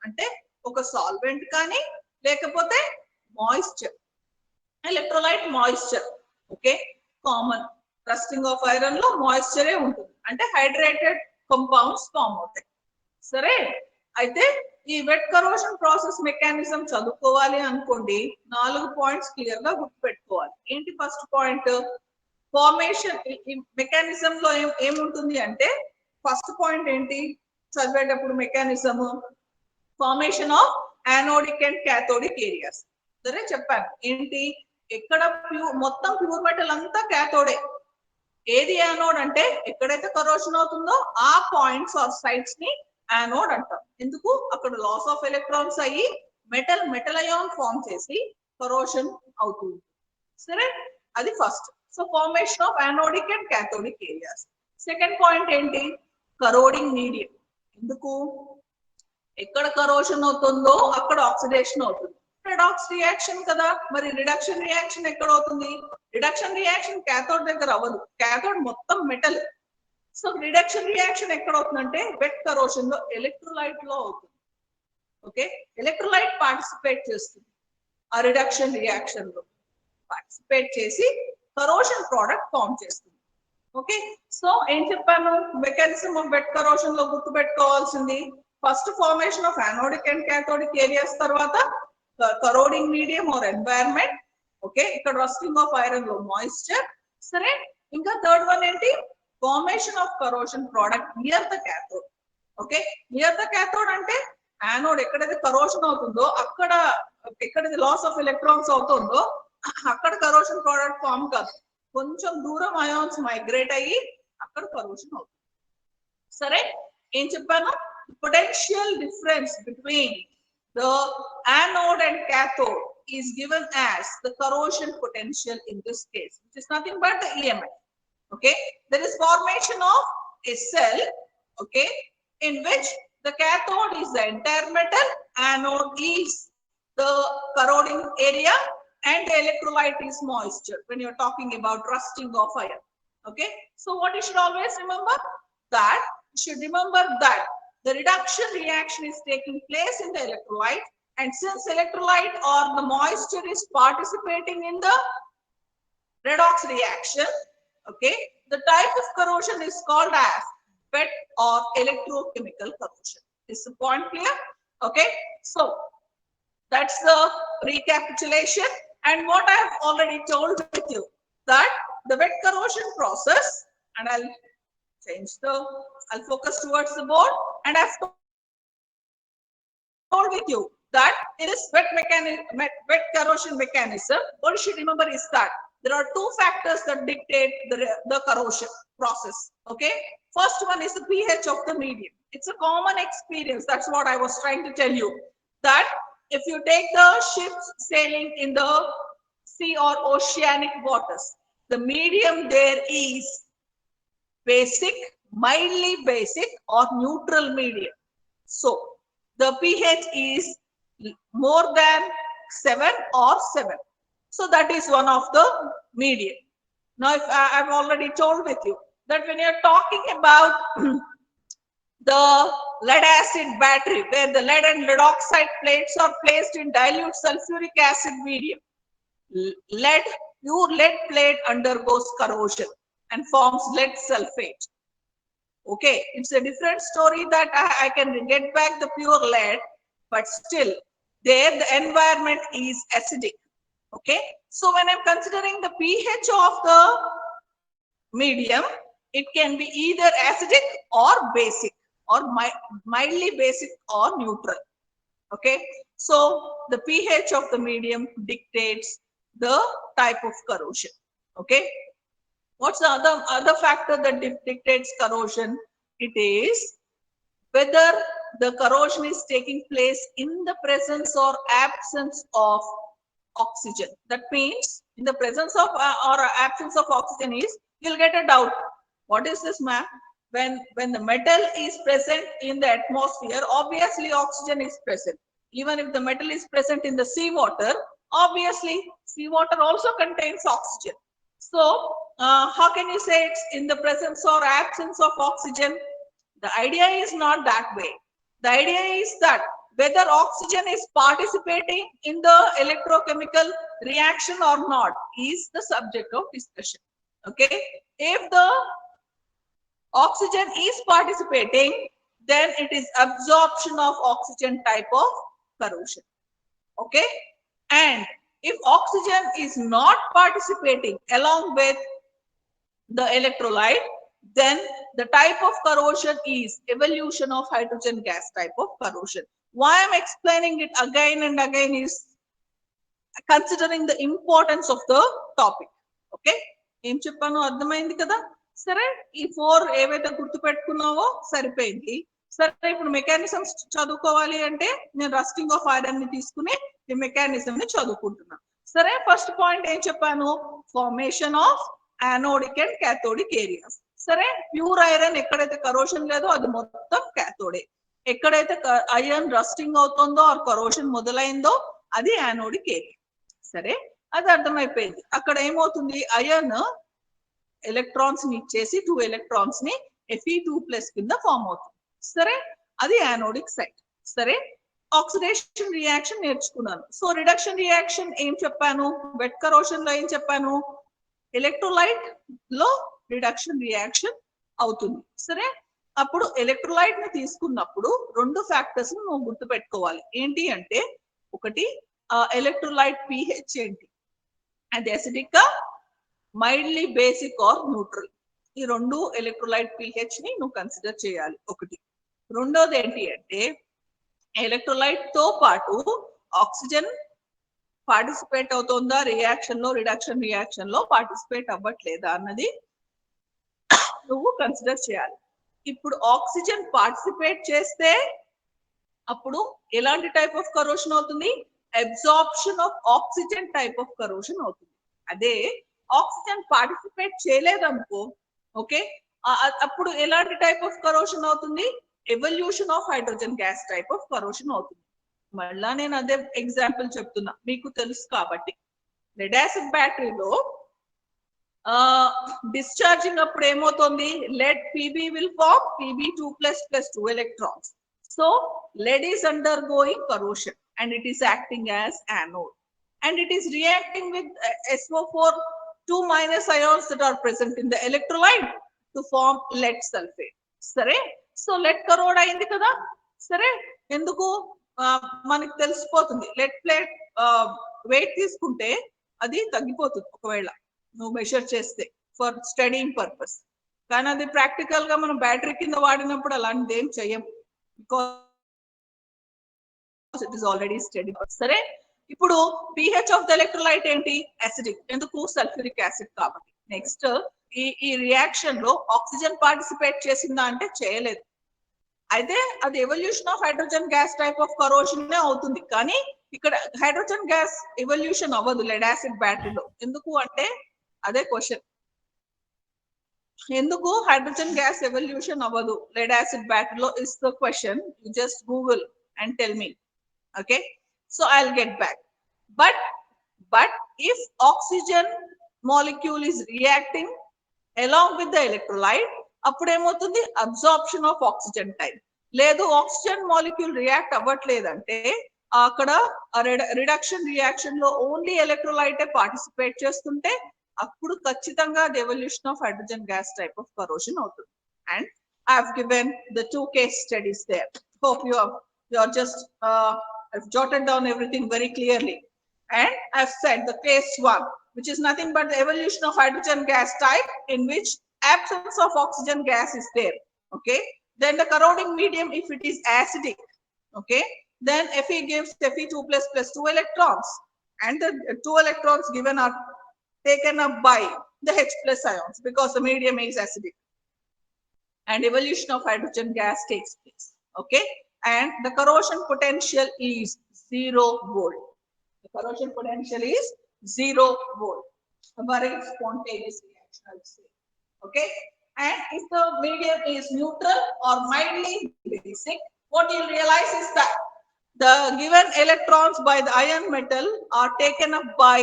అంటే ఒక సాల్వెంట్ కానీ లేకపోతే moisture, electrolyte moisture. Okay, common rusting of iron లో మాయిశ్చరే ఉంటుంది, అంటే హైడ్రేటెడ్ కంపౌండ్స్ ఫామ్ అవుతాయి. సరే, అయితే ఈ వెట్ కరోషన్ ప్రాసెస్ మెకానిజం చదువుకోవాలి అనుకోండి, 4 పాయింట్స్ క్లియర్ గా గుర్తుపెట్టుకోవాలి. ఏంటి ఫస్ట్ పాయింట్? ఫార్మేషన్. ఈ మెకానిజం లో ఏముంటుంది అంటే, ఫస్ట్ పాయింట్ ఏంటి చదివేటప్పుడు mechanism? Formation of anodic and cathodic areas. సరే చెప్పాను ఏంటి, ఎక్కడ మొత్తం ప్యూర్ మెటల్ అంతా క్యాథోడే. ఏది యానోడ్ అంటే ఎక్కడైతే కరోషన్ అవుతుందో ఆ పాయింట్స్ ఆర్ సైట్స్ ని యానోడ్ అంటాం. ఎందుకు? అక్కడ లాస్ ఆఫ్ ఎలక్ట్రాన్స్ అయ్యి మెటల్ అయాన్ ఫామ్ చేసి కరోషన్ అవుతుంది. సరే, అది first. So formation of anodic and cathodic areas. Second point ఏంటి? కరోడింగ్ మీడియం. ఎందుకు? ఎక్కడ కరోషన్ అవుతుందో అక్కడ ఆక్సిడేషన్ అవుతుంది. రెడాక్స్ రియాక్షన్ కదా, మరి రిడక్షన్ రియాక్షన్ ఎక్కడ అవుతుంది? రిడక్షన్ రియాక్షన్ క్యాథోడ్ దగ్గర అవ్వదు, క్యాథోడ్ మొత్తం మెటల్. సో రిడక్షన్ రియాక్షన్ ఎక్కడ అవుతుందంటే వెట్ కరోషన్ లో ఎలక్ట్రోలైట్ లో అవుతుంది. ఓకే, ఎలక్ట్రోలైట్ పార్టిసిపేట్ చేస్తుంది ఆ రిడక్షన్ రియాక్షన్ లో, పార్టిసిపేట్ చేసి కరోషన్ ప్రోడక్ట్ ఫామ్ చేస్తుంది. ఓకే, సో ఏం చెప్పాను? మెకానిజం ఆఫ్ వెట్ కరోషన్ లో గుర్తుపెట్టుకోవాల్సింది first formation of anodic and cathodic areas, తర్వాత కరోడింగ్ మీడియం ఆర్ ఎన్వైరన్మెంట్. ఓకే, ఇక్కడ రస్టింగ్ ఆఫ్ ఐరన్ లో మాయిశ్చర్. సరే, ఇంకా థర్డ్ వన్ ఏంటి? Formation of corrosion product near the cathode. Okay, near the cathode అంటే anode ఎక్కడైతే కరోషన్ అవుతుందో అక్కడ, ఎక్కడైతే లాస్ ఆఫ్ ఎలక్ట్రాన్స్ అవుతుందో అక్కడ కరోషన్ ప్రోడక్ట్ ఫామ్ కాదు, కొంచెం దూరం అయాన్స్ మైగ్రేట్ అయ్యి అక్కడ కరోషన్ అవుతుంది. సరే, ఏం చెప్పాను? Potential difference between the anode and cathode is given as the corrosion potential in this case, which is nothing but the EMF. Okay, there is formation of a cell, okay, in which the cathode is the entire metal, anode is the corroding area, and the electrolyte is moisture when you're talking about rusting of iron. Okay, so what you should always remember, that you should remember that the reduction reaction is taking place in the electrolyte, and since electrolyte or the moisture is participating in the redox reaction, okay, the type of corrosion is called as wet or electrochemical corrosion. Is the point clear? Okay, so that's the recapitulation. And what I have already told with you, that the wet corrosion process, and I'll focus towards the board, and I've told with you that in this wet corrosion mechanism, what you should remember is that there are two factors that dictate the corrosion process. Okay, first one is the pH of the medium. It's a common experience, that's what I was trying to tell you, that if you take the ships sailing in the sea or oceanic waters, the medium there is basic, mildly basic, or neutral medium. So the pH is more than 7 or 7. So that is one of the medium. Now, if I've already told with you that when you're talking about the lead acid battery, where the lead and lead oxide plates are placed in dilute sulfuric acid medium, pure lead plate undergoes corrosion and forms lead sulfate. Okay, it's a different story that I can get back the pure lead, but still there the environment is acidic. Okay, so when I'm considering the pH of the medium, it can be either acidic or basic, or mildly basic or neutral. Okay, so the pH of the medium dictates the type of corrosion. Okay, what's the other factor that dictates corrosion? It is whether the corrosion is taking place in the presence or absence of oxygen. That means in the presence of or absence of oxygen is, you'll get a doubt. What is this, ma'am? When the metal is present in the atmosphere, obviously oxygen is present. Even if the metal is present in the seawater, obviously seawater also contains oxygen. So how can you say it's in the presence or absence of oxygen? The idea is not that way. The idea is that whether oxygen is participating in the electrochemical reaction or not is the subject of discussion. Okay, if the oxygen is participating, then it is absorption of oxygen type of corrosion. Okay, and if oxygen is not participating along with the electrolyte, then the type of corrosion is evolution of hydrogen gas type of corrosion. Why I'm explaining it again and again is considering the importance of the topic. Okay, ఏం చెప్పాను అర్థమైంది కదా. సరే, ఈ 4 ఏవైతే గుర్తు పెట్టుకున్నావో సరిపోయింది. సరే, ఇప్పుడు మెకానిజమ్స్ చదువుకోవాలి అంటే నేను రస్టింగ్ ఆఫ్ ఐరన్ ని తీసుకుని ఈ మెకానిజం ని చదువుకుంటున్నాను. సరే, ఫస్ట్ పాయింట్ ఏం చెప్పాను, formation of anodic and cathodic areas. సరే, ప్యూర్ ఐరన్ ఎక్కడైతే కరోషన్ లేదో అది మొత్తం క్యాథోడే, ఎక్కడైతే ఐరన్ రస్టింగ్ అవుతుందో ఆర్ కరోషన్ మొదలైందో అది యానోడిక్ ఏరియా. సరే, అది అర్థమైపోయింది. అక్కడ ఏమవుతుంది, ఐరన్ ఎలక్ట్రాన్స్ ని ఇచ్చేసి 2 ఎలక్ట్రాన్స్ ని Fe2+ కింద ఫామ్ అవుతుంది. సరే, అది యానోడిక్ సైడ్. సరే, ఆక్సిడేషన్ రియాక్షన్ నేర్చుకున్నాను. సో రిడక్షన్ రియాక్షన్ ఏం చెప్పాను, వెట్ కరోషన్ లో ఏం చెప్పాను, ఎలక్ట్రోలైట్ లో రిడక్షన్ రియాక్షన్ అవుతుంది. సరే, అప్పుడు ఎలక్ట్రోలైట్ ని తీసుకున్నప్పుడు 2 ఫ్యాక్టర్స్ నువ్వు గుర్తు పెట్టుకోవాలి. ఏంటి అంటే, ఒకటి ఎలక్ట్రోలైట్ pH ఏంటి, అది అసిడిక్ గా, మైల్డ్లీ బేసిక్ ఆర్ న్యూట్రల్. ఈ 2 ఎలక్ట్రోలైట్ pH ని నువ్వు కన్సిడర్ చేయాలి ఒకటి. రెండోది ఏంటి అంటే, ఎలక్ట్రోలైట్ తో పాటు ఆక్సిజన్ పార్టిసిపేట్ అవుతుందా రియాక్షన్ లో, రిడక్షన్ రియాక్షన్ లో పార్టిసిపేట్ అవ్వట్లేదా అన్నది నువ్వు కన్సిడర్ చేయాలి. ఇప్పుడు ఆక్సిజన్ పార్టిసిపేట్ చేస్తే అప్పుడు ఎలాంటి టైప్ ఆఫ్ కరోషన్ అవుతుంది, absorption of oxygen type of corrosion అవుతుంది. అదే ఆక్సిజన్ పార్టిసిపేట్ చేయలేదనుకో, ఓకే, అప్పుడు ఎలాంటి టైప్ ఆఫ్ కరోషన్ అవుతుంది, evolution of hydrogen gas type of corrosion అవుతుంది. మళ్ళా నేను అదే ఎగ్జాంపుల్ చెప్తున్నా, మీకు తెలుసు కాబట్టి. లెడ్ యాసిడ్ బ్యాటరీలో డిశ్చార్జింగ్ అప్పుడు ఏమవుతుంది, lead Pb will form Pb2+ + 2 electrons. So lead is undergoing corrosion and it is acting as anode and it is reacting with SO4 2- ions that are present in the electrolyte to form lead sulfate. సరే, so lead crore అయింది కదా. సరే, ఎందుకు మనకి తెలిసిపోతుంది, lead plate wait తీసుకుంటే అది తగ్గిపోతుంది ఒకవేళ నువ్వు మెషర్ చేస్తే ఫర్ స్టడీయింగ్ పర్పస్. కానీ అది ప్రాక్టికల్ గా మనం బ్యాటరీ కింద వాడినప్పుడు అలాంటిది ఏం చెయ్యం, because it is already study. సరే, ఇప్పుడు pH ఆఫ్ ద ఎలక్ట్రోలైట్ ఏంటి, అసిడిక్. ఎందుకు, సల్ఫ్యూరిక్ యాసిడ్ కాబట్టి. నెక్స్ట్, ఈ రియాక్షన్ లో ఆక్సిజన్ పార్టిసిపేట్ చేసిందా అంటే చేయలేదు. అయితే అది evolution of hydrogen gas type of corrosion అవుతుంది. కానీ ఇక్కడ హైడ్రోజన్ గ్యాస్ ఎవల్యూషన్ అవ్వదు లెడ్ యాసిడ్ బ్యాటరీలో. ఎందుకు అంటే అదే క్వశ్చన్, ఎందుకు హైడ్రోజన్ గ్యాస్ ఎవల్యూషన్ అవ్వదు లెడ్ యాసిడ్ బ్యాటరీలో is the question. You just google and tell me. Okay, so I'll get back. But if oxygen molecule is reacting along with the electrolyte, అప్పుడు ఏమవుతుంది, absorption of oxygen type. లేదు, oxygen molecule react అవ్వట్లేదంటే అక్కడ reduction reaction లో only electrolyte participate చేస్తుంటే అప్పుడు ఖచ్చితంగా the evolution of hydrogen gas type of corrosion అవుతుంది. And I have given the 2 case studies there. Hope you are just I've jotted down everything very clearly. And I've said the case 1, which is nothing but the evolution of hydrogen gas type in which absence of oxygen gas is there. Okay, then the corroding medium, if it is acidic, okay, then Fe gives Fe2+ + 2 electrons and the 2 electrons given are taken up by the H+ ions because the medium is acidic and evolution of hydrogen gas takes place. Okay, and the corrosion potential is 0 volt. The corrosion potential is 0 volt. A very spontaneous reaction, I would say. Okay, and if the medium is neutral or mildly basic, what you'll realize is that the given electrons by the iron metal are taken up by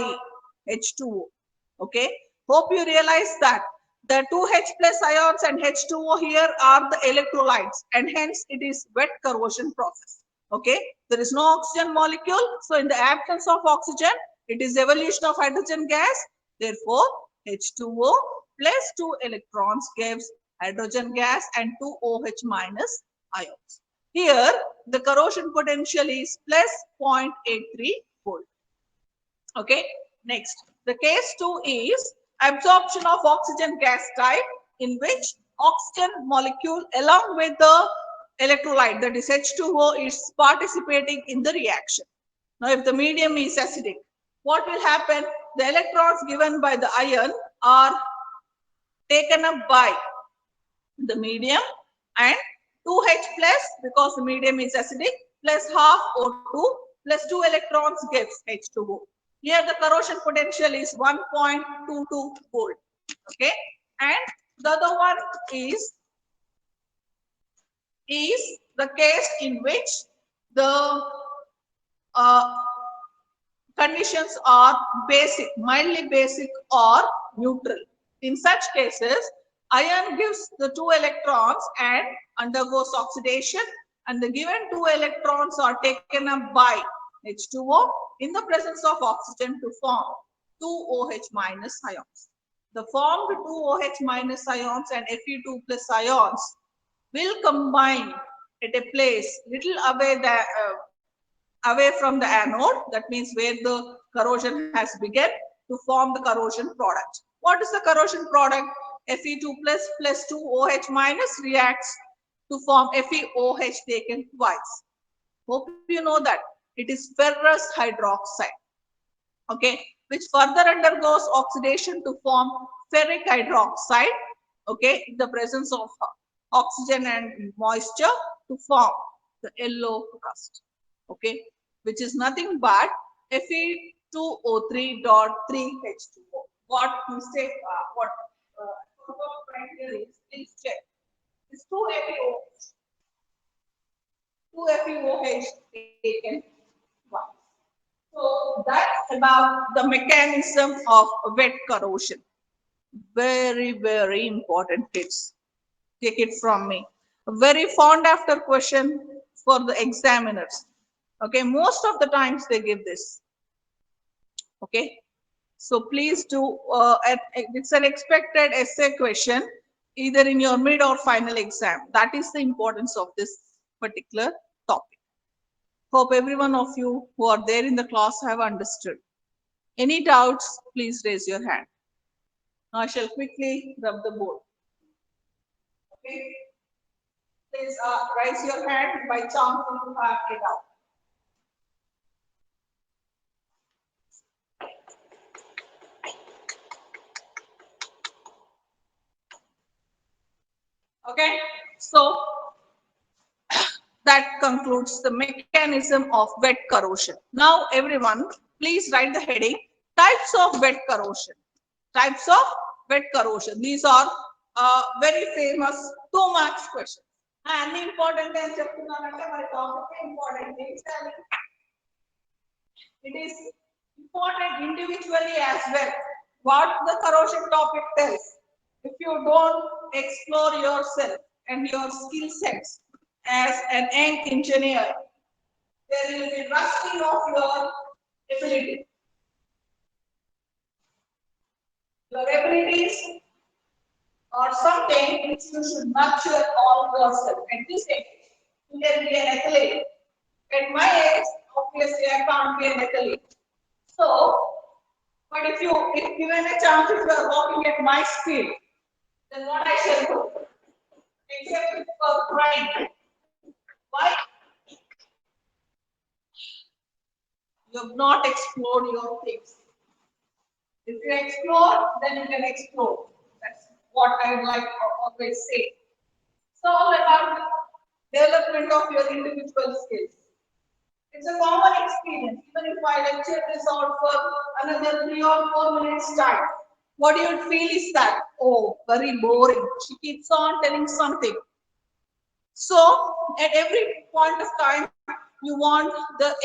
H2O. Okay, hope you realize that the 2 H+ ions and H2O here are the electrolytes and hence it is wet corrosion process. Okay, there is no oxygen molecule. So in the absence of oxygen, it is evolution of hydrogen gas. Therefore, H2O plus 2 electrons gives hydrogen gas and 2 OH minus ions. Here, the corrosion potential is plus 0.83 volt. Okay, next, the case 2 is absorption of oxygen gas type, in which oxygen molecule along with the electrolyte, that is H2O, is participating in the reaction. Now, if the medium is acidic, what will happen? The electrons given by the ion are taken up by the medium, and 2H plus, because the medium is acidic, plus half O2 plus 2 electrons gives H2O. Here the corrosion potential is 1.22 volt. Okay, and the other one is the case in which the conditions are basic, mildly basic or neutral. In such cases, iron gives the 2 electrons and undergoes oxidation, and the given 2 electrons are taken up by H2O in the presence of oxygen to form 2 OH minus ions. The formed 2 OH minus ions and Fe2 plus ions will combine at a place little away from the anode, that means where the corrosion has begun, to form the corrosion product. What is the corrosion product? Fe2 plus 2 OH minus reacts to form FeOH taken twice. Hope you know that. It is ferrous hydroxide, okay, which further undergoes oxidation to form ferric hydroxide, okay, in the presence of oxygen and moisture to form the yellow rust, okay, which is nothing but Fe2O3.3H2O. What mistake, what here is, please check. It's 2 FeOH taken once. So that's about the mechanism of wet corrosion. Very, very important, kids. Take it from me. A very fond after question for the examiners. Okay, most of the times they give this. Okay, so please do. It's an expected essay question, either in your mid or final exam. That is the importance of this particular topic. Hope every one of you who are there in the class have understood. Any doubts, please raise your hand. Now I shall quickly rub the board. Okay. Please raise your hand by chance if you have a doubt. Okay, so that concludes the mechanism of wet corrosion. Now, everyone, please write the heading, types of wet corrosion. Types of wet corrosion. These are very famous 2 marks questions. And important and important things. It is important individually as well. What the corrosion topic tells. If you don't explore yourself and your skill sets as an young engineer, there will be rusting of your ability. Your abilities are something which you should nurture all yourself. At this age, you can be an athlete. At my age, obviously, I can't be an athlete. So, but if given a chance, if you are walking at my speed, then what I shall do? Except for crying. Why? You have not explored your things. If you explore, then you can explore. That's what I would like to always say. It's all about the development of your individual skills. It's a common experience. Even if I lecture this out for another 3 or 4 minutes time, what you would feel is that, oh, very boring. She keeps on telling something. So at every point of time, you want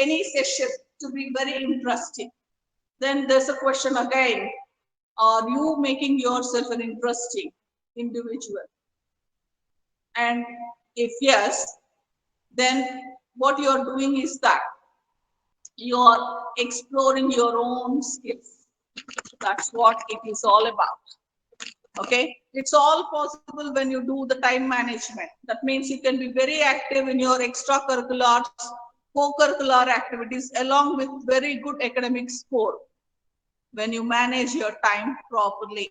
any session to be very interesting. Then there's a question again, are you making yourself an interesting individual? And if yes, then what you are doing is that you are exploring your own skills. That's what it is all about. Okay, it's all possible when you do the time management. That means you can be very active in your extracurriculars, co-curricular activities, along with very good academic score when you manage your time properly.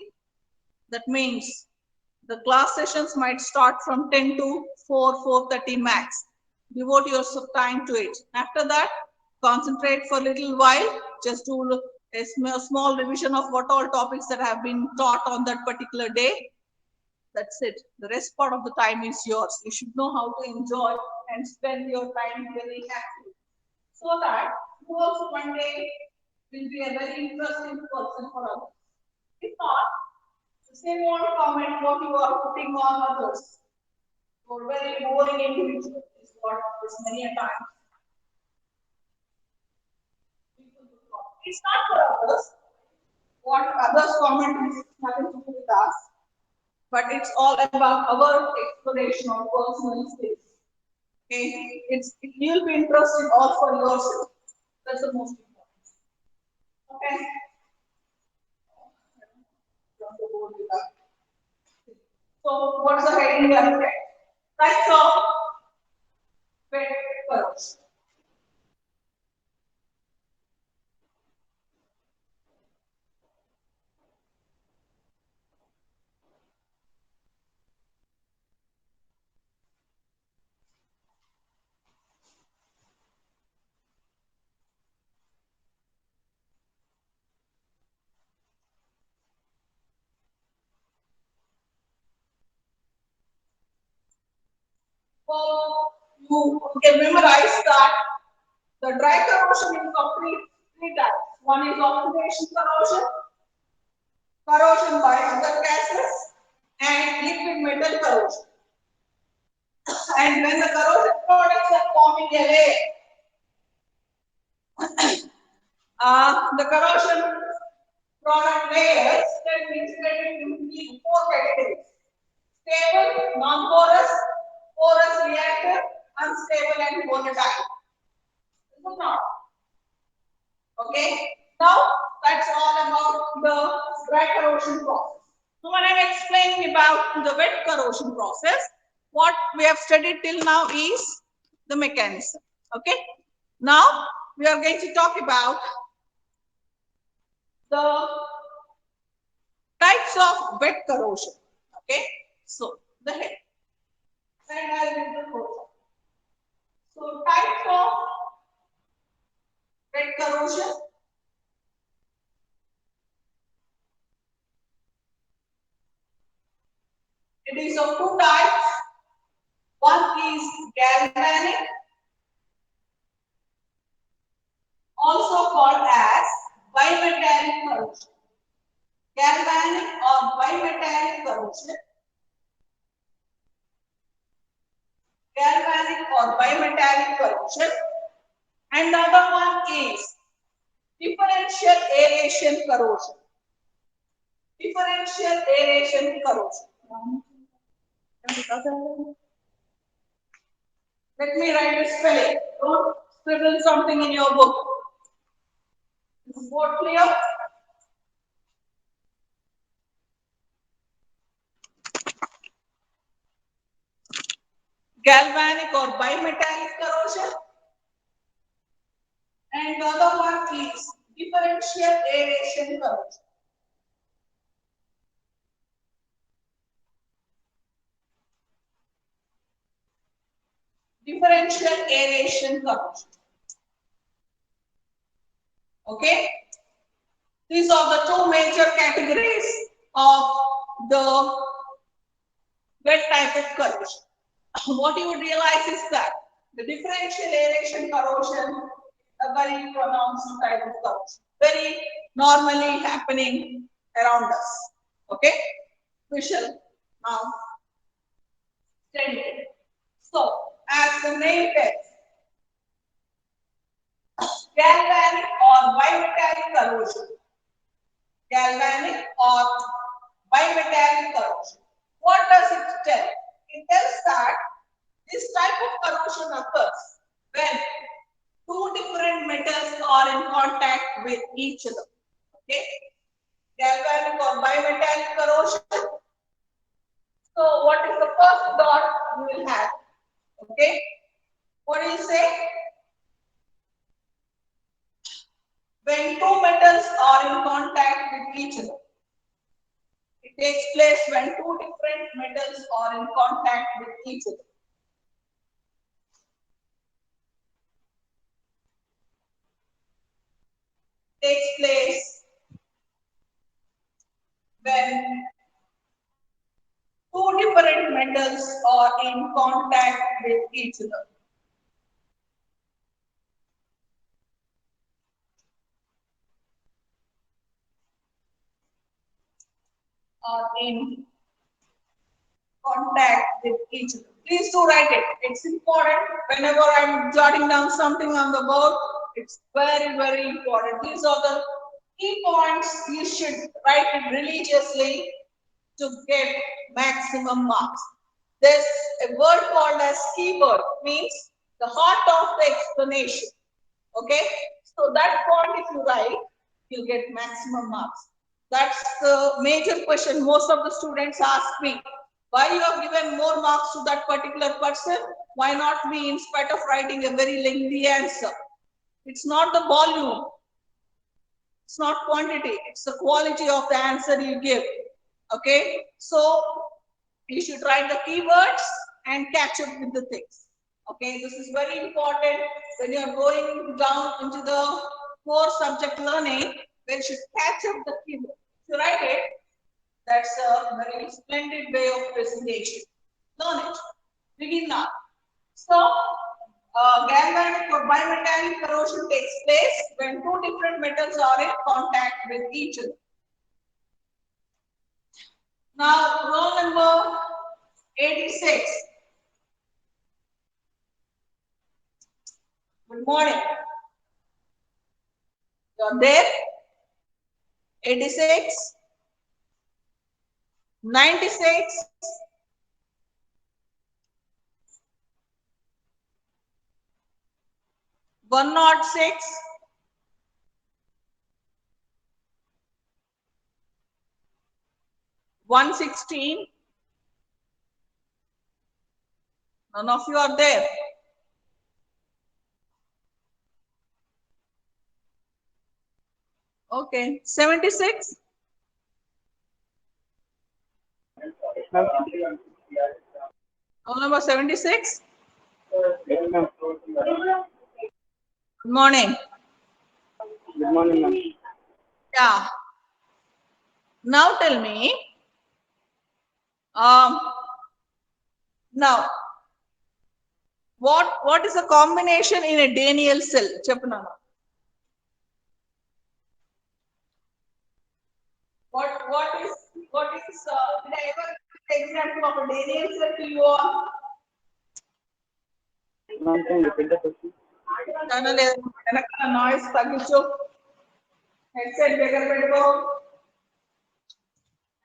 That means the class sessions might start from 10 to 4:30 max. Devote your time to it. After that, concentrate for a little while. Just do a small revision of what all topics that have been taught on that particular day. That's it. The rest part of the time is yours. You should know how to enjoy and spend your time very actively, so that you also one day will be a very interesting person for others. If not, the same old comment what you are putting on others. You're very boring individual is what is many a time. It's not for others. What others comment is nothing to do with us, but it's all about our exploration of personal skills. Okay, you'll be interested all for yourself. That's the most important. Okay. So what's the heading here? Types of wet curves. So you can memorize that the dry corrosion is of three types. One is oxidation corrosion, corrosion by other gases, and liquid metal corrosion. And when the corrosion products are forming a layer, the corrosion product layers can be divided into four categories: stable, non-porous, porous reactive, unstable, and volatile. This is not. Okay. Now that's all about the dry corrosion process. So when I'm explaining about the wet corrosion process, what we have studied till now is the mechanism. Okay. Now we are going to talk about the types of wet corrosion. Okay. So the head. And I'll read the code. So types of wet corrosion. It is of two types. One is galvanic, also called as bimetallic corrosion. Galvanic or bimetallic corrosion. Galvanic or bimetallic corrosion. And the other one is differential aeration corrosion. Differential aeration corrosion. Let me write the spelling. Don't scribble something in your book. Is the board clear? Galvanic or bimetallic corrosion. And the other one is differential aeration corrosion. Differential aeration corrosion. Okay. These are the two major categories of the wet type of corrosion. What you would realize is that the differential aeration corrosion is a very pronounced type of corrosion, very normally happening around us. Okay, we shall now study it. So, as the name tells, galvanic or bimetallic corrosion. Galvanic or bimetallic corrosion. What does it tell? It tells that this type of corrosion occurs when two different metals are in contact with each other. Okay, galvanic or bimetallic corrosion. So what is the first dot you will have? Okay, what do you say? When two metals are in contact with each other. It takes place when two different metals are in contact with each other. Takes place when two different metals are in contact with each other. Are in contact with each other. Please do write it. It's important. Whenever I'm jotting down something on the board, it's very, very important. These are the key points you should write it religiously to get maximum marks. There's a word called as keyword, means the heart of the explanation. Okay, so that point if you write, you'll get maximum marks. That's the major question most of the students ask me. Why you have given more marks to that particular person? Why not me in spite of writing a very lengthy answer? It's not the volume. It's not quantity. It's the quality of the answer you give. Okay, so you should write the keywords and catch up with the things. Okay, this is very important when you are going down into the core subject learning. When you should catch up the keywords. If you write it, that's a very splendid way of presentation. Learn it. Begin now. So, galvanic or bimetallic corrosion takes place when two different metals are in contact with each other. Now, roll number 86. Good morning. You're there? 86, 96, 106, 116. None of you are there. Okay, 76. Roll number 76. Good morning. Good morning, ma'am. Yeah. Now tell me. Now, what is the combination in a Daniell cell? Chepna. What is did I ever give the example of a Daniell cell to you all? Ma'am, can you repeat the question? Noise తగ్గించు headset దగ్గర పెట్టుకో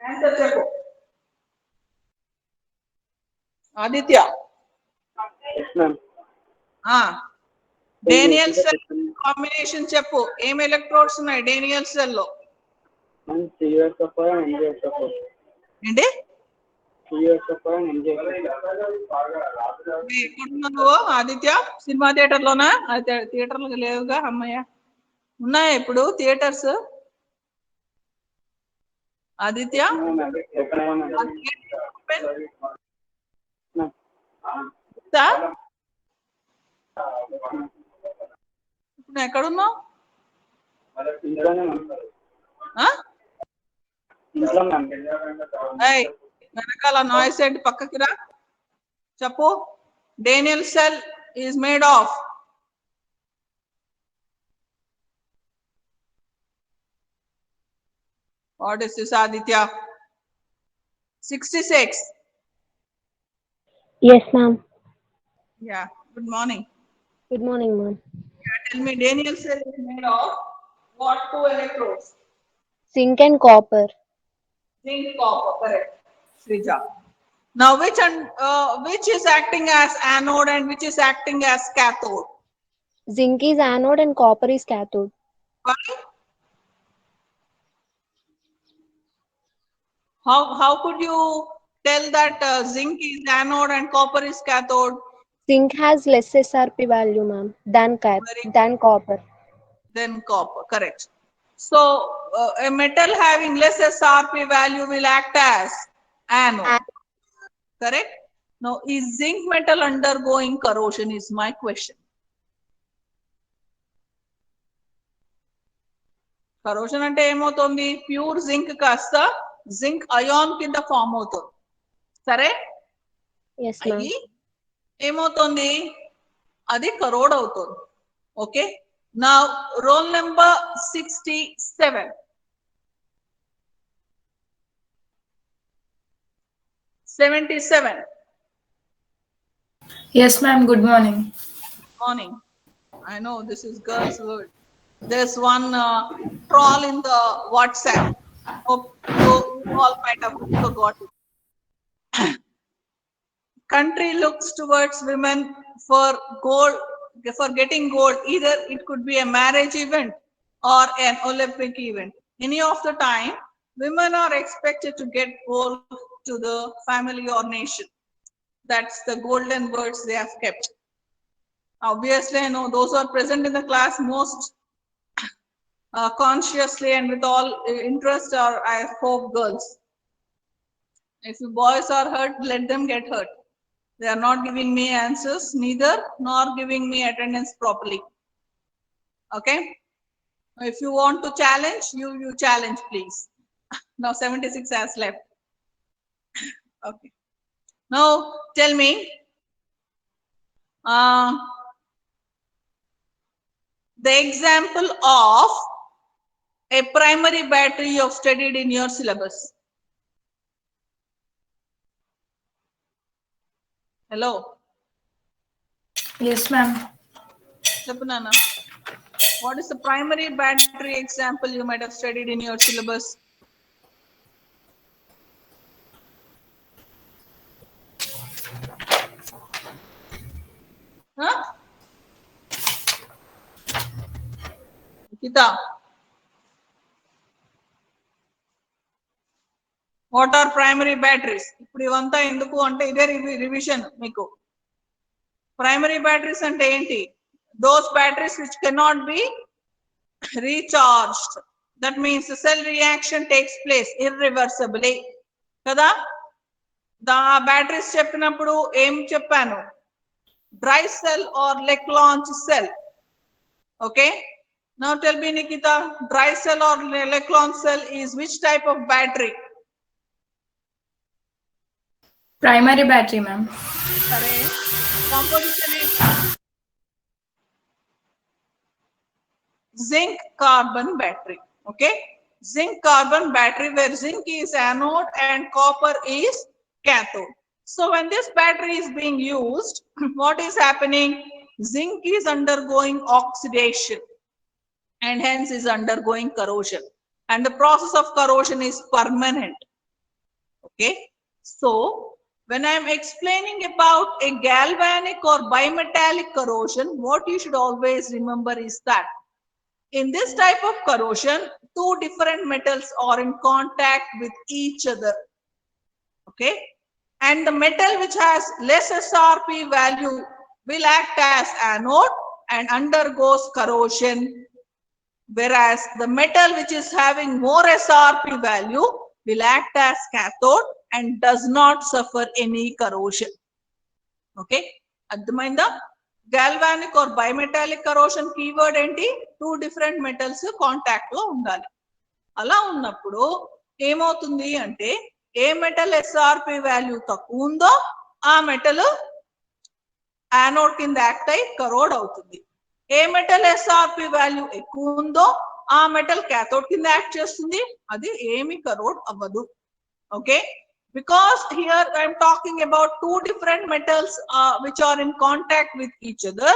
answer చెప్పు Aditya Yes, ma'am. Daniel cell combination చెప్పు ఏం electrodes ఉన్నాయి Daniel cell లో Ma'am, CuSO4 and MgSO4. ఏంటి CuSO4 and MgSO4. ఎక్కడున్నావు ఆదిత్య సినిమా థియేటర్ లోనా థియేటర్లు లేవుగా అమ్మయ్య ఉన్నాయా ఇప్పుడు theatres Aditya No, ma'am. Open one, ma'am. Ma'am. ఇప్పుడు ఎక్కడున్నావు ఇంట్లోనే, ma'am. ఇంట్లో, ma'am. వెనకాల నాయిస్ ఏంటి పక్కకి రా చెప్పు Daniel cell is made of what is this Aditya 66 Yes, ma'am. yeah good morning Good morning, ma'am. tell me Daniell cell is made of what two electrodes Zinc and copper. zinc copper correct Srija now which is acting as anode and which is acting as cathode Zinc is anode and copper is cathode. Why? How could you tell that zinc is anode and copper is cathode? Zinc has less SRP value, ma'am, than copper. Then copper, correct. So a metal having less SRP value will act as anode, correct? Now, is zinc metal undergoing corrosion is my question. Corrosion అంటే ఏమవుతుంది? Pure zinc కాస్త zinc ion కింద form అవుతుంది, సరే? Yes, ma'am. అయ్యి ఏమవుతుంది? అది కరోడ్ అవుతుంది. ఓకే, నా roll number 67. 77. Yes, ma'am. Good morning. Morning. I know this is girls' word. There's one troll in the WhatsApp. Hope you all might have forgot it. Country looks towards women for gold, for getting gold. Either it could be a marriage event or an Olympic event. Any of the time, women are expected to get gold to the family or nation. That's the golden words they have kept. Obviously, I know those who are present in the class most consciously and with all interest are, I hope, girls. If you boys are hurt, let them get hurt. They are not giving me answers, neither nor giving me attendance properly. Okay. If you want to challenge, you challenge, please. Now 76 has left. Okay. Now tell me, the example of a primary battery you have studied in your syllabus. Hello. Yes, ma'am. Chapunana, what is the primary battery example you might have studied in your syllabus? Huh? Kita, what are primary batteries? ఇప్పుడు ఇవంతా ఎందుకు అంటే ఇదే revision మీకు. Primary batteries అంటే ఏంటి? Those batteries which cannot be recharged. That means the cell reaction takes place irreversibly. కదా? దా batteries చెప్పినప్పుడు ఏం చెప్పాను? Dry cell or Leclanche cell. Okay. Now tell me, Nikita, dry cell or Leclanche cell is which type of battery? Primary battery, ma'am. Correct. Composition is zinc carbon battery. Okay. Zinc carbon battery, where zinc is anode and copper is cathode. So when this battery is being used, what is happening? Zinc is undergoing oxidation and hence is undergoing corrosion. And the process of corrosion is permanent. Okay. So when I am explaining about a galvanic or bimetallic corrosion, what you should always remember is that in this type of corrosion, two different metals are in contact with each other. Okay. And the metal which has less SRP value will act as anode and undergoes corrosion, whereas the metal which is having more SRP value will act as cathode and does not suffer any corrosion. Okay. అర్థమైందా? Galvanic or bimetallic corrosion keyword ఏంటి? Two different metals contact లో ఉండాలి. అలా ఉన్నప్పుడు ఏమవుతుంది అంటే ఏ metal SRP value తక్కువ ఉందో ఆ మెటల్ యానోడ్ కింద యాక్ట్ అయి కరోడ్ అవుతుంది. ఏ మెటల్ ఎస్ఆర్పి వాల్యూ ఎక్కువ ఉందో ఆ మెటల్ క్యాథోడ్ కింద యాక్ట్ చేస్తుంది, అది ఏమి కరోడ్ అవ్వదు. Okay. Because here I am talking about two different metals which are in contact with each other,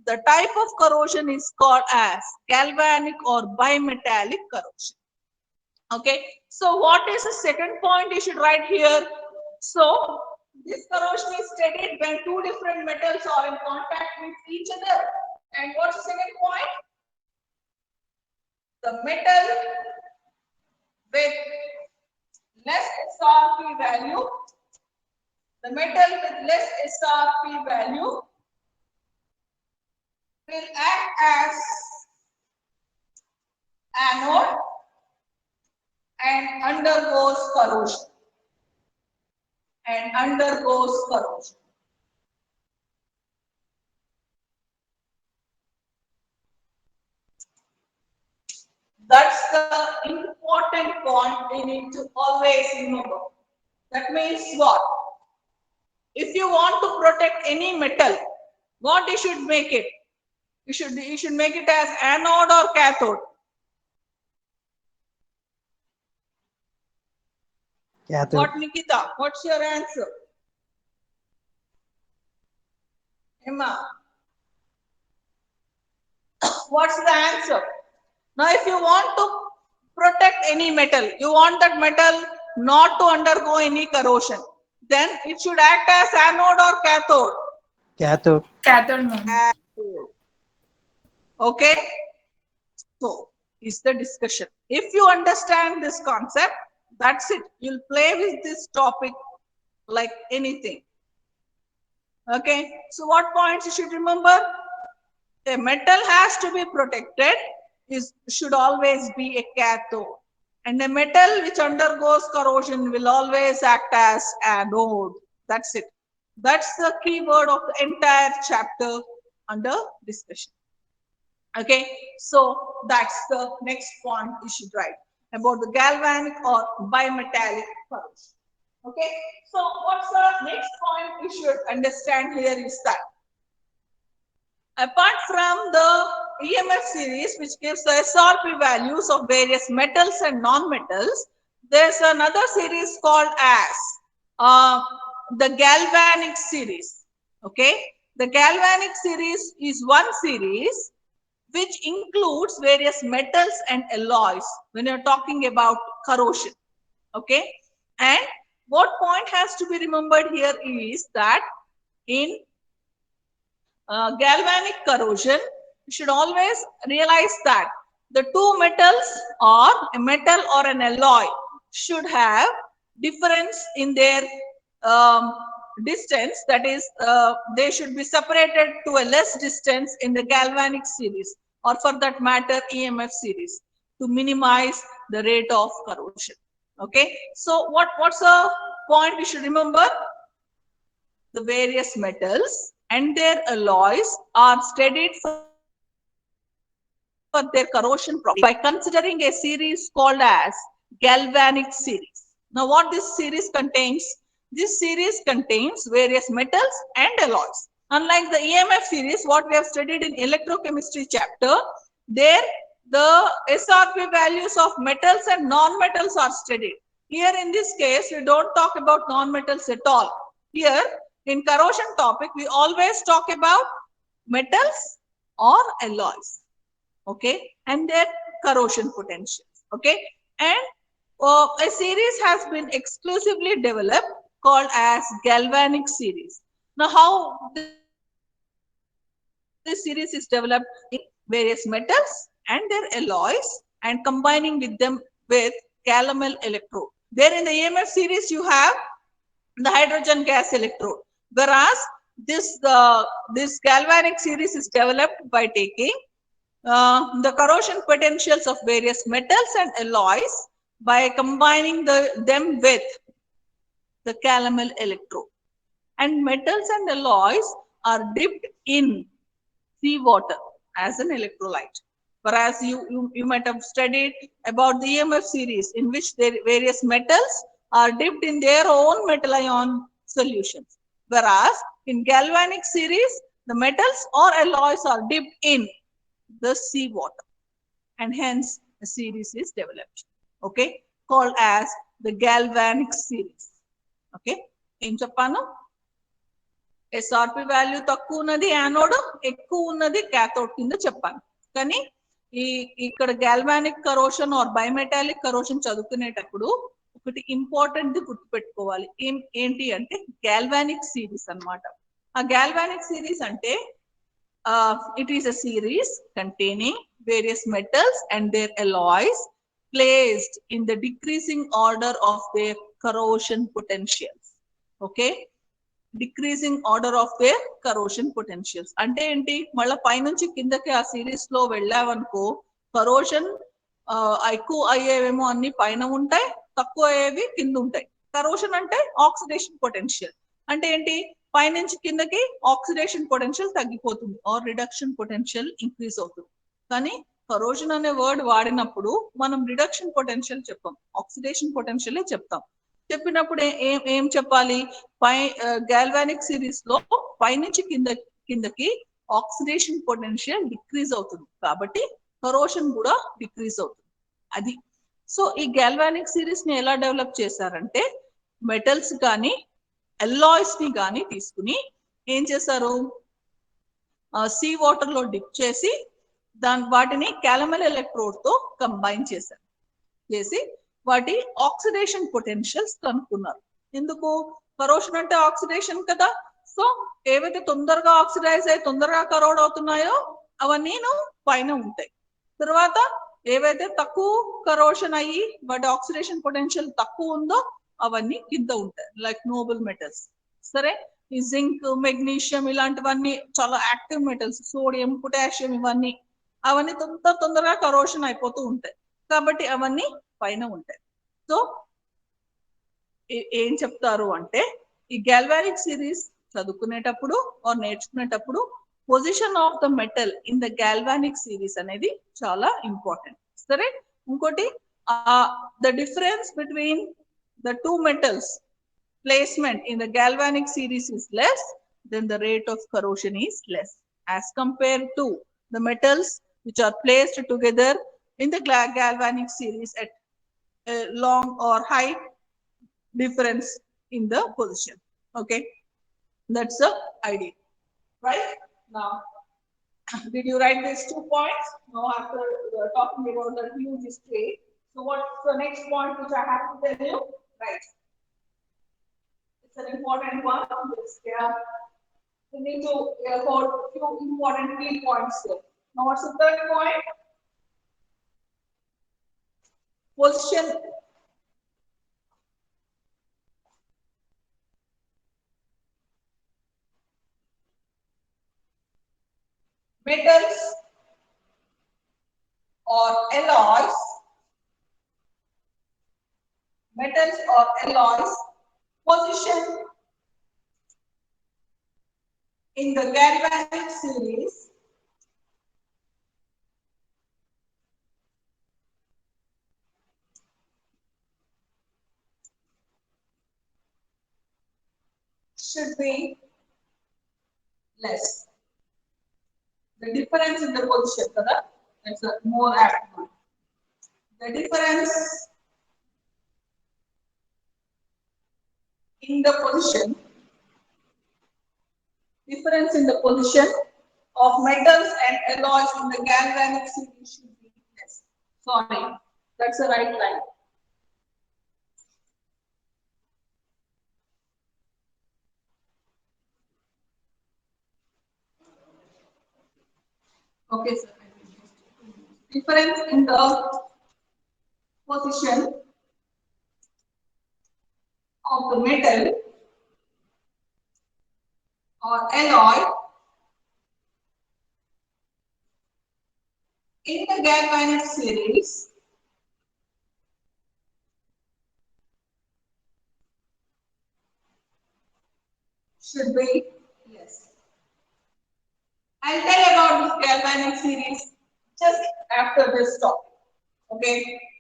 the type of corrosion is called as galvanic or bimetallic corrosion. Okay. So what is the second point you should write here? So this corrosion is studied when two different metals are in contact with each other And what's the second point? The metal with less SRP value, the metal with less SRP value will act as anode and undergoes corrosion. That's the important point we need to always remember. That means what? If you want to protect any metal, what you should make it? You should make it as anode or cathode? Cathode. What, Nikita? What's your answer? Emma? What's the answer? Now, if you want to protect any metal, you want that metal not to undergo any corrosion, then it should act as anode or cathode? Cathode. Cathode, ma'am. Okay. So, is the discussion. If you understand this concept, that's it. You'll play with this topic like anything. Okay. So, what points you should remember? A metal has to be protected. Should always be a cathode, and a metal which undergoes corrosion will always act as anode. That's it. That's the key word of the entire chapter under discussion. Okay, so that's the next point you should write about the galvanic or bimetallic corrosion. Okay, so what's the next point you should understand here is that apart from the EMF series, which gives the SRP values of various metals and non-metals, there's another series called as the galvanic series. Okay, the galvanic series is one series which includes various metals and alloys when you're talking about corrosion. Okay, and what point has to be remembered here is that in galvanic corrosion, you should always realize that the two metals or a metal or an alloy should have difference in their distance. That is, they should be separated to a less distance in the galvanic series, or for that matter EMF series, to minimize the rate of corrosion. Okay, so what's the point we should remember? The various metals and their alloys are studied for their corrosion property by considering a series called as galvanic series. Now, what this series contains? This series contains various metals and alloys. Unlike the EMF series, what we have studied in electrochemistry chapter, there the SRP values of metals and non-metals are studied. Here in this case, we don't talk about non-metals at all. Here in corrosion topic, we always talk about metals or alloys. Okay, and their corrosion potentials. Okay, and a series has been exclusively developed called as galvanic series. Now, how this series is developed? In various metals and their alloys and combining with them with calomel electrode. There in the EMF series, you have the hydrogen gas electrode, whereas this galvanic series is developed by taking the corrosion potentials of various metals and alloys by combining them with the calomel electrode. And metals and alloys are dipped in seawater as an electrolyte. Whereas you might have studied about the EMF series, in which various metals are dipped in their own metal ion solutions. Whereas in galvanic series, the metals or alloys are dipped in the seawater, and hence a series is developed. Okay, called as the galvanic series. Okay, em cheppanu? SRP value తక్కువ ఉన్నది anode, ఎక్కువ ఉన్నది cathode కింద చెప్పాను. కానీ ఇక్కడ galvanic corrosion or bimetallic corrosion చదువుకునేటప్పుడు ఒకటి ఇంపార్టెంట్ గుర్తుపెట్టుకోవాలి. ఏంటి అంటే galvanic series అన్నమాట. ఆ galvanic series అంటే it is a series containing various metals and their alloys placed in the decreasing order of their corrosion potentials. Okay, decreasing order of their corrosion potentials అంటే ఏంటి, మళ్ళీ పైనుంచి కిందకి ఆ సిరీస్ లో వెళ్ళావనుకో కరోషన్ ఎక్కువ అయ్యేవేమో అన్ని పైన ఉంటాయి, తక్కువ అయ్యేవి కింద ఉంటాయి. కరోషన్ అంటే ఆక్సిడేషన్ పొటెన్షియల్ అంటే ఏంటి, పైనుంచి కిందకి ఆక్సిడేషన్ పొటెన్షియల్ తగ్గిపోతుంది ఆర్ రిడక్షన్ పొటెన్షియల్ ఇంక్రీజ్ అవుతుంది. కానీ కరోషన్ అనే వర్డ్ వాడినప్పుడు మనం రిడక్షన్ పొటెన్షియల్ చెప్పాం, ఆక్సిడేషన్ పొటెన్షియల్ చెప్తాం. చెప్పినప్పుడు ఏం చెప్పాలి, పై గాల్వానిక్ సిరీస్ లో పైనుంచి కిందకి ఆక్సిడేషన్ పొటెన్షియల్ డిక్రీజ్ అవుతుంది కాబట్టి కరోషన్ కూడా డిక్రీజ్ అవుతుంది. అది సో ఈ గాల్వానిక్ సిరీస్ ని ఎలా డెవలప్ చేశారంటే మెటల్స్ కానీ అల్లాయ్స్ ని కానీ తీసుకుని ఏం చేశారు, సీ వాటర్ లో డిప్ చేసి వాటిని క్యాలమల్ ఎలక్ట్రోడ్ తో కంబైన్ చేశారు. చేసి వాటి ఆక్సిడేషన్ పొటెన్షియల్స్ కనుక్కున్నారు. ఎందుకు, కరోషన్ అంటే ఆక్సిడేషన్ కదా. సో ఏవైతే తొందరగా ఆక్సిడైజ్ అయ్యి తొందరగా కరోడ్ అవుతున్నాయో అవన్నీ పైన ఉంటాయి. తర్వాత ఏవైతే తక్కువ కరోషన్ అయ్యి వాటి ఆక్సిడేషన్ పొటెన్షియల్ తక్కువ ఉందో అవన్నీ కింద ఉంటాయి, లైక్ నోబుల్ మెటల్స్. సరే, ఈ జింక్, మెగ్నీషియం ఇలాంటివన్నీ చాలా యాక్టివ్ మెటల్స్, సోడియం, పొటాషియం ఇవన్నీ అవన్నీ తొందరగా కరోషన్ అయిపోతూ ఉంటాయి కాబట్టి అవన్నీ పైన ఉంటాయి. సో ఏం చెప్తారు అంటే ఈ గాల్వానిక్ సిరీస్ చదువుకునేటప్పుడు నేర్చుకునేటప్పుడు position of the metal in the galvanic series అనేది చాలా ఇంపార్టెంట్. సరే, ఇంకోటి the difference between the two metals placement in the galvanic series is less, then the rate of corrosion is less as compared to the metals which are placed together in the galvanic series at a long or high difference in the position. Okay, that's the idea, right? Now, did you write these 2 points? Now, after talking about the huge state, so what's the next point which I have to tell you? Right. It's an important one. Yeah. We need to hold a few important key points here. Now, what's the third point? Position. Metals or alloys. Metals or alloys. Position in the galvanic series should be less. The difference in the position, that's a more apt one. The difference in the position, of metals and alloys in the galvanic series should be less. Sorry, that's the right line. Okay, sir. Difference in the position of the metal or alloy in the galvanic series should be less. I'll tell about this galvanic series just after this topic. Okay,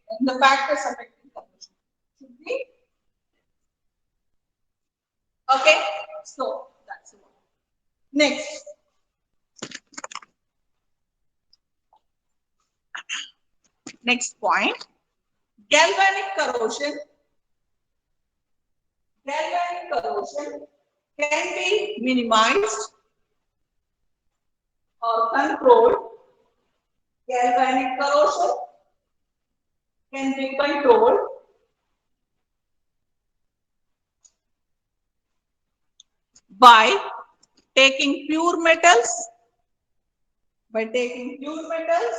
and the factors affecting corrosion should be okay. So that's the one. Next, next point, galvanic corrosion. Galvanic corrosion can be minimized or controlled. Galvanic corrosion can be controlled by taking pure metals By taking pure metals,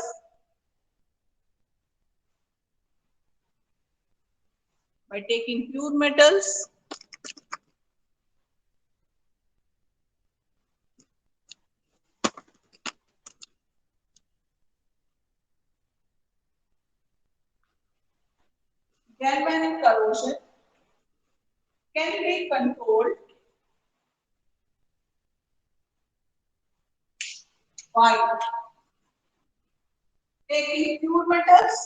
galvanic corrosion can be controlled by taking pure metals,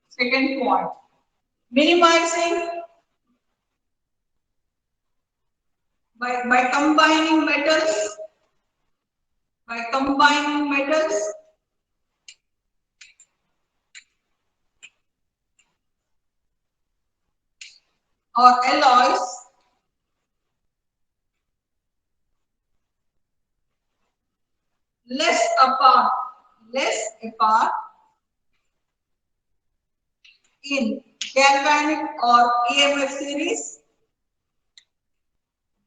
second point, minimizing by combining metals, or alloys less apart in galvanic or EMF series,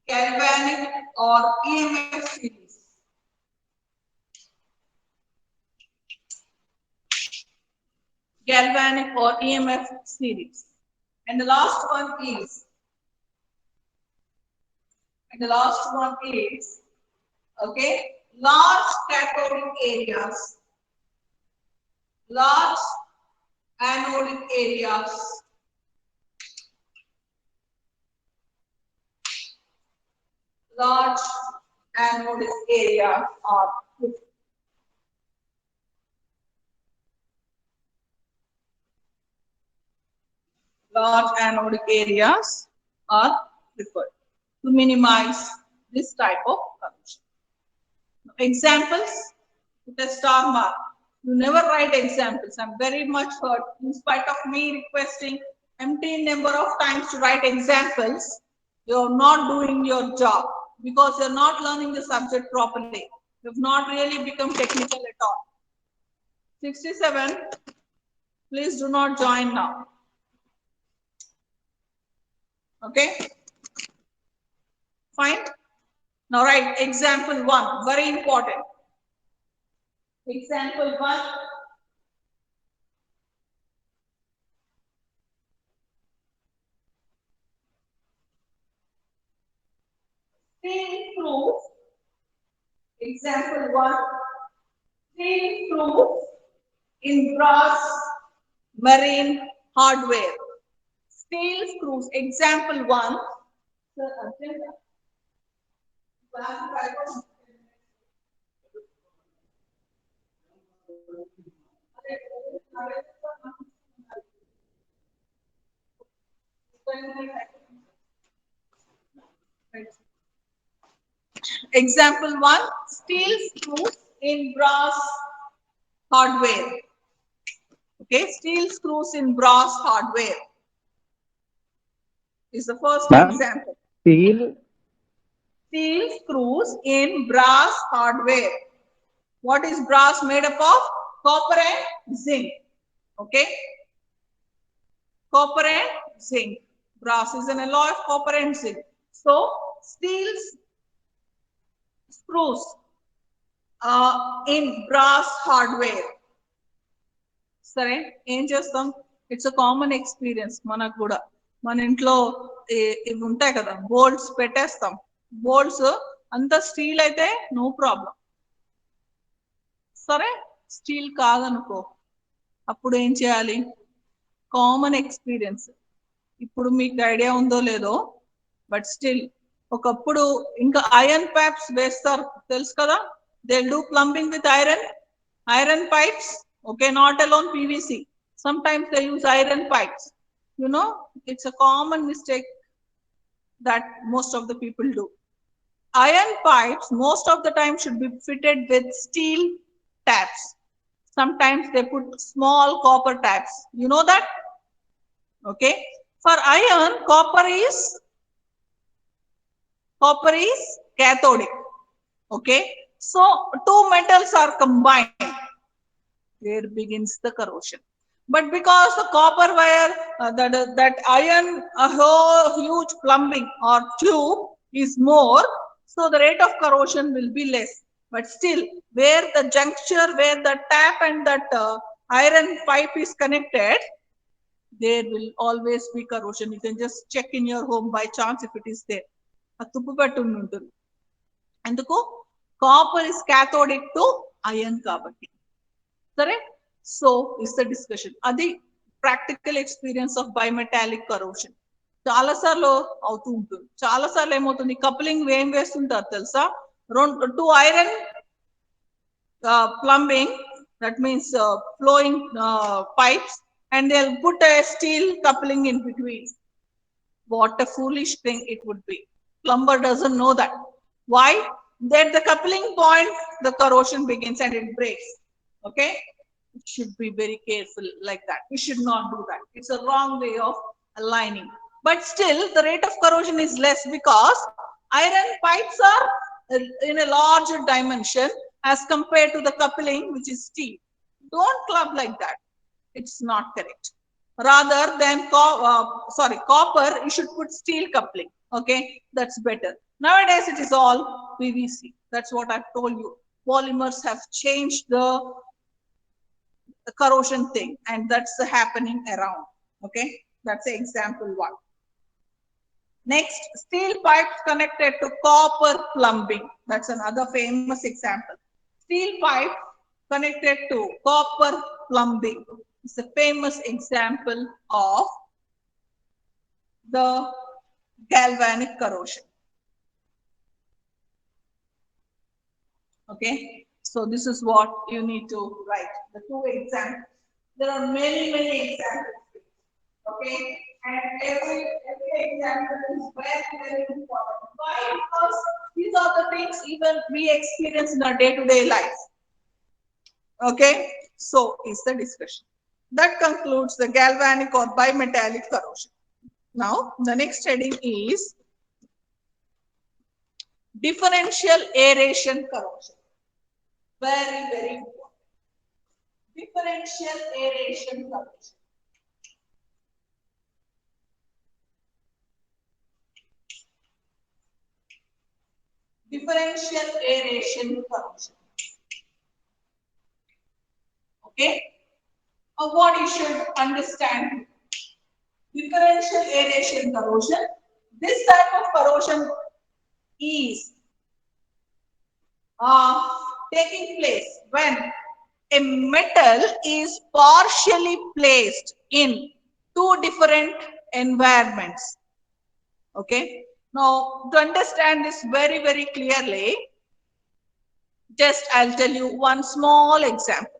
galvanic or EMF series. And the last one is okay, large cathodic areas, large anodic areas, are large anodic areas are preferred to minimize this type of corrosion. Examples with a star mark. You never write examples. I'm very much hurt in spite of me requesting empty number of times to write examples. You're not doing your job because you're not learning the subject properly. You've not really become technical at all. 67, please do not join now. Okay, fine. Now write example 1, very important. Example 1. Steel screws. Example 1. Steel screws in brass marine hardware. Steel screws. Example 1. Example 1, steel screws in brass hardware. Okay, steel screws in brass hardware is the first example. Steel screws in brass hardware. What is brass made up of? Copper and zinc. Okay, copper and zinc. Brass is an alloy of copper and zinc. So steel screws in brass hardware. సరే ఏం చేస్తాం, it's a common experience మనకు కూడా. మన ఇంట్లో ఇవి ఉంటాయి కదా, బోల్ట్స్ పెట్టేస్తాం. బోల్ట్స్ అంత స్టీల్ అయితే నో ప్రాబ్లం. సరే స్టీల్ కాదనుకో, అప్పుడు ఏం చేయాలి? Common experience. ఇప్పుడు మీకు ఐడియా ఉందో లేదో, బట్ స్టిల్ ఒకప్పుడు ఇంకా ఐరన్ పైప్స్ వేస్తారు తెలుసు కదా. They do plumbing with iron pipes. Okay, not alone PVC. Sometimes they use iron pipes. You know, it's a common mistake that most of the people do. Iron pipes most of the time should be fitted with steel taps. Sometimes they put small copper taps. You know that? Okay. For iron, copper is cathodic. Okay. So two metals are combined. There begins the corrosion. But because the copper wire, that iron, a whole huge plumbing or tube is more, so the rate of corrosion will be less. But still, where the juncture, where the tap and that iron pipe is connected, there will always be corrosion. You can just check in your home by chance if it is there. ఆ తుప్పు పట్టు ఉంటుంది ఎందుకు copper is cathodic to iron కాబట్టి సరే so is the discussion అది practical experience of bimetallic corrosion చాలా సార్లు అవుతూ ఉంటుంది చాలా సార్లు ఏమవుతుంది కప్లింగ్ ఏం వేస్తుంటారు తెలుసా two iron plumbing, that means flowing pipes, and they'll put a steel coupling in between. What a foolish thing it would be. Plumber doesn't know that. Why? At the coupling point, the corrosion begins and it breaks. Okay? It should be very careful like that. We should not do that. It's a wrong way of aligning. But still, the rate of corrosion is less because iron pipes are in a larger dimension as compared to the coupling, which is steel. Don't club like that. It's not correct. Rather than copper, you should put steel coupling. Okay, that's better. Nowadays, it is all PVC. That's what I've told you. Polymers have changed the corrosion thing, and that's happening around. Okay, that's example one. Next, steel pipes connected to copper plumbing. That's another famous example. Steel pipe connected to copper plumbing is a famous example of the galvanic corrosion. Okay, so this is what you need to write, the two examples. There are many examples. Okay, and every example is very important. Why? Because these are the things even we experience in our day-to-day life. Okay, so is the discussion. That concludes the galvanic or bimetallic corrosion. Now, the next heading is differential aeration corrosion. Very important. Differential aeration corrosion. Differential aeration corrosion. Okay, what you should understand. Differential aeration corrosion. This type of corrosion is taking place when a metal is partially placed in two different environments. Okay, now to understand this very clearly, just I'll tell you one small example.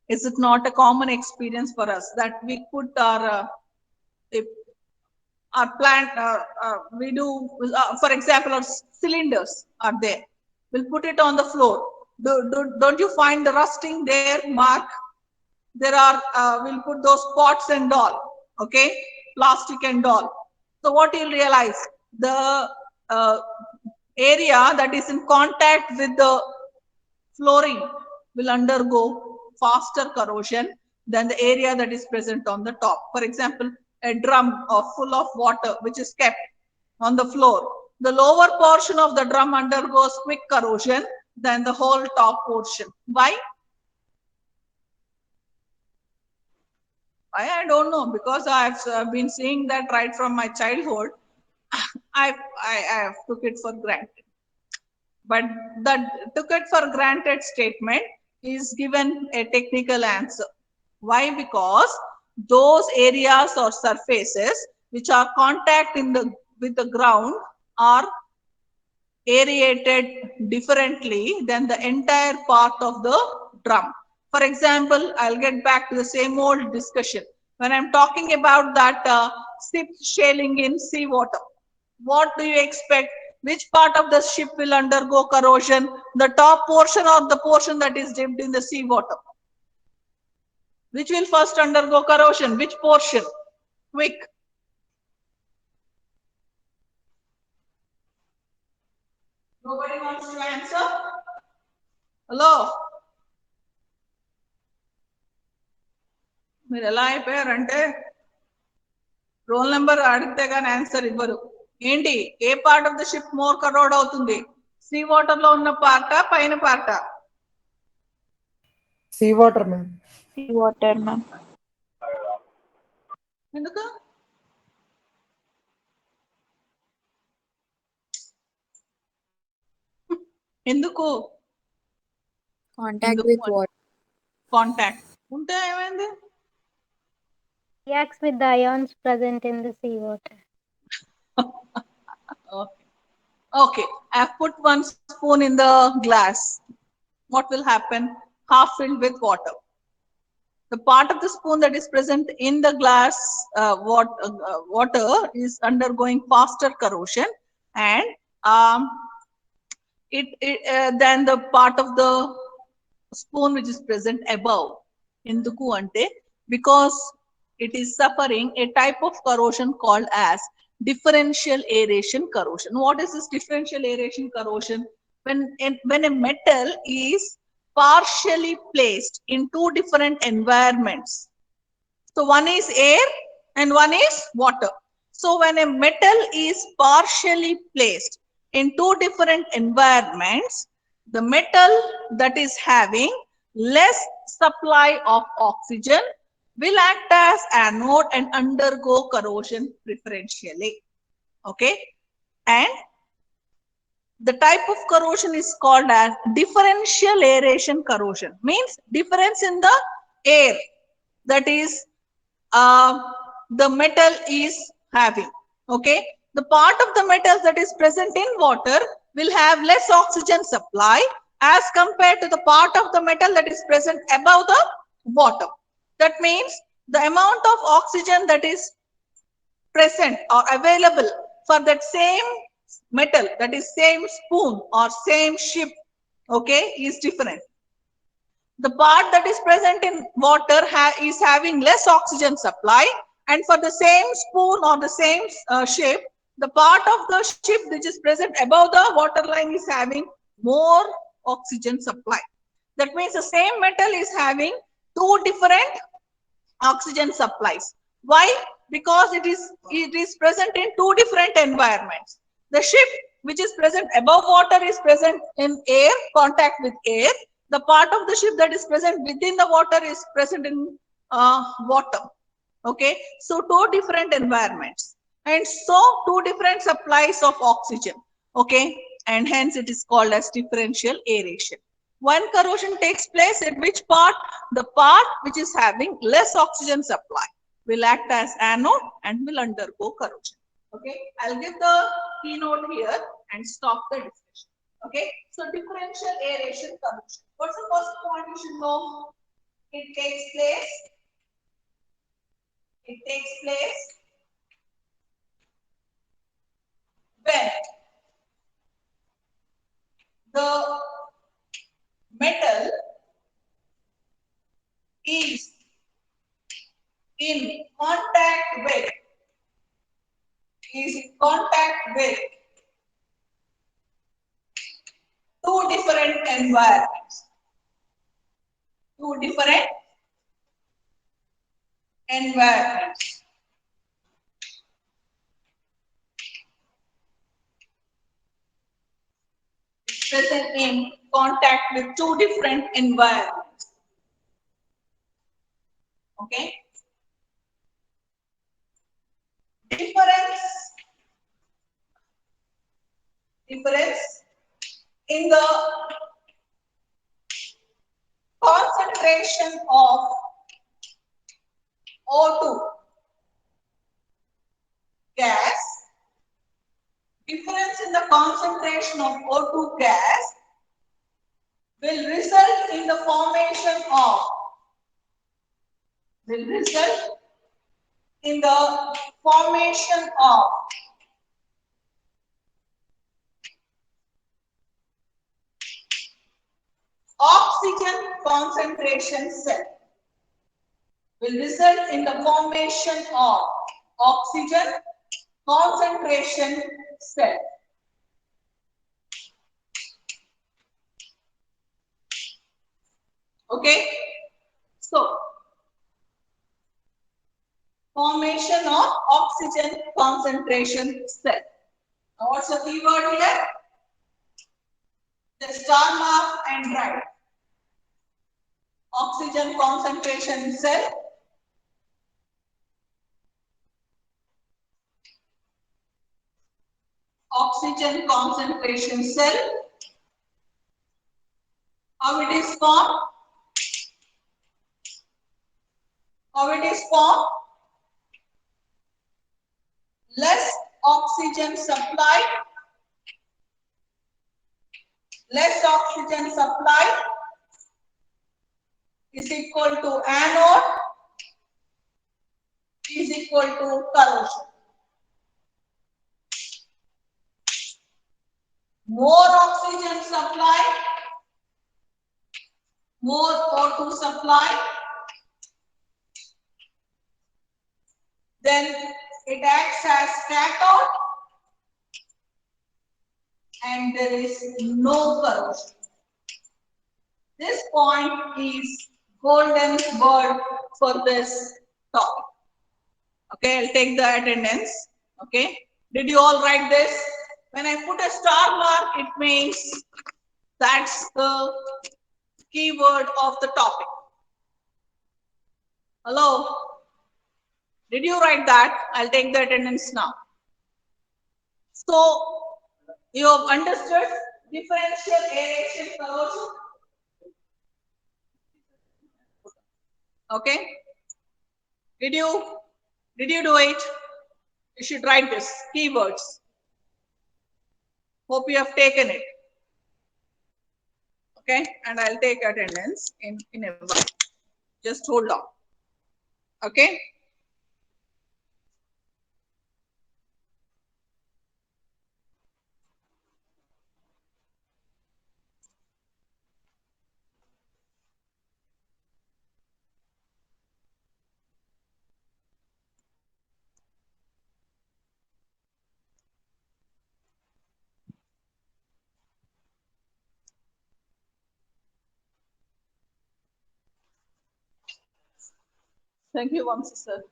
Is it not a common experience for us that we put our plant, we do, for example, our cylinders are there. We'll put it on the floor. Don't you find the rusting there, Mark? There are, we'll put those pots and all, okay? Plastic and all. So what you'll realize, the area that is in contact with the flooring will undergo faster corrosion than the area that is present on the top. For example, a drum full of water which is kept on the floor. The lower portion of the drum undergoes quick corrosion than the whole top portion. Why? I don't know, because I've been seeing that right from my childhood. I took it for granted. But that took it for granted statement is given a technical answer. Why? Because those areas or surfaces which are contact with the ground are aerated differently than the entire part of the drum. For example, I'll get back to the same old discussion. When I'm talking about that ship sailing in seawater, what do you expect? Which part of the ship will undergo corrosion? The top portion or the portion that is dipped in the seawater? Which will first undergo corrosion? Which portion? Quick. Nobody wants to answer? Hello? మీరు ఎలా అయిపోయారంటే roll number అడిగితే గానీ answer ఇవ్వరు. ఏంటి, ఏ part of the ship more corrode అవుతుంది? Sea water లో ఉన్న పార్టా పైన పార్టా? Sea water ma'am. Water, ma'am. ఎందుకు? ఎందుకు? Contact ఎందుకు with అంటే water. కాంటాక్ట్ ఉంటే ఏమైంది? Reacts with the ions present in the seawater. Okay. Okay, I've put 1 spoon in the glass. What will happen? Half filled with water. The part of the spoon that is present in the glass water is undergoing faster corrosion, and than the part of the spoon which is present above. Enduku ante because it is suffering a type of corrosion called as differential aeration corrosion. What is this differential aeration corrosion? When a metal is partially placed in two different environments. So one is air and one is water. So when a metal is partially placed in two different environments, the metal that is having less supply of oxygen will act as anode and undergo corrosion preferentially. Okay, and the type of corrosion is called as differential aeration corrosion. Means difference in the air that is the metal is having. Okay, the part of the metals that is present in water will have less oxygen supply as compared to the part of the metal that is present above the water. That means the amount of oxygen that is present or available for that same metal, that is same spoon or same ship, okay, is different. The part that is present in water is having less oxygen supply, and for the same spoon or the same ship, the part of the ship which is present above the water line is having more oxygen supply. That means the same metal is having two different oxygen supplies. Why? Because it is present in two different environments. The ship which is present above water is present in air, contact with air. The part of the ship that is present within the water is present in water. Okay, so two different environments, and so two different supplies of oxygen. Okay, and hence it is called as differential aeration. When corrosion takes place, at which part? The part which is having less oxygen supply will act as anode and will undergo corrosion. Okay, I'll give the keynote here and stop the discussion. Okay, so differential aeration corrosion. What's the first point you should know? It takes place when the metal is in contact with two different environments. Present in contact with two different environments. Okay, difference in the concentration of O2 gas. Difference in the concentration of O2 gas will result in the formation of oxygen concentration cell. Will result in the formation of oxygen concentration cell. Okay, so formation of oxygen concentration cell. Now what's the keyword here? The star mark and write. Oxygen concentration cell. Oxygen concentration cell. How it is formed? How it is formed? Less oxygen supply. Less oxygen supply is equal to anode is equal to corrosion. More oxygen supply, more O2 supply, then it acts as cathode and there is no corrosion. This point is golden word for this topic. Okay, I'll take the attendance. Okay, did you all write this? When I put a star mark, it means that's the keyword of the topic. Hello? Did you write that? I'll take the attendance now. So, you have understood differential aeration corrosion? Okay? Did you do it? You should write this, keywords. Hope you have taken it. Okay, and I'll take attendance in a while. Just hold on. Okay. Thank you, Vamsi sir.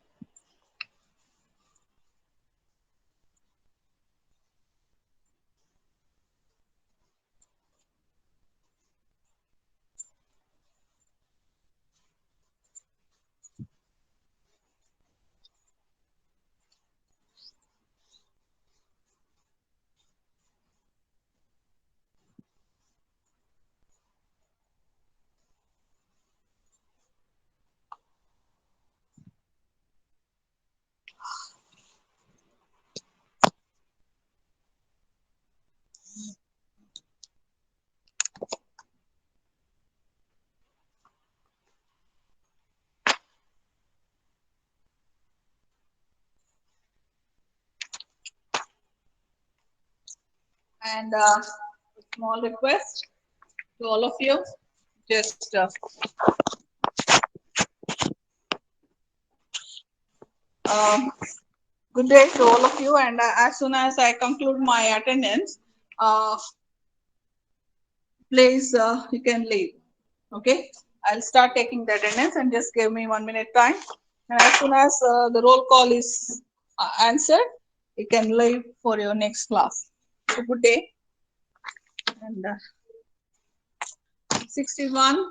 And a small request to all of you, just good day to all of you, and as soon as I conclude my attendance, please you can leave. Okay, I'll start taking the attendance and just give me 1 minute time, and as soon as the roll call is answered, you can leave for your next class. So good day. And 61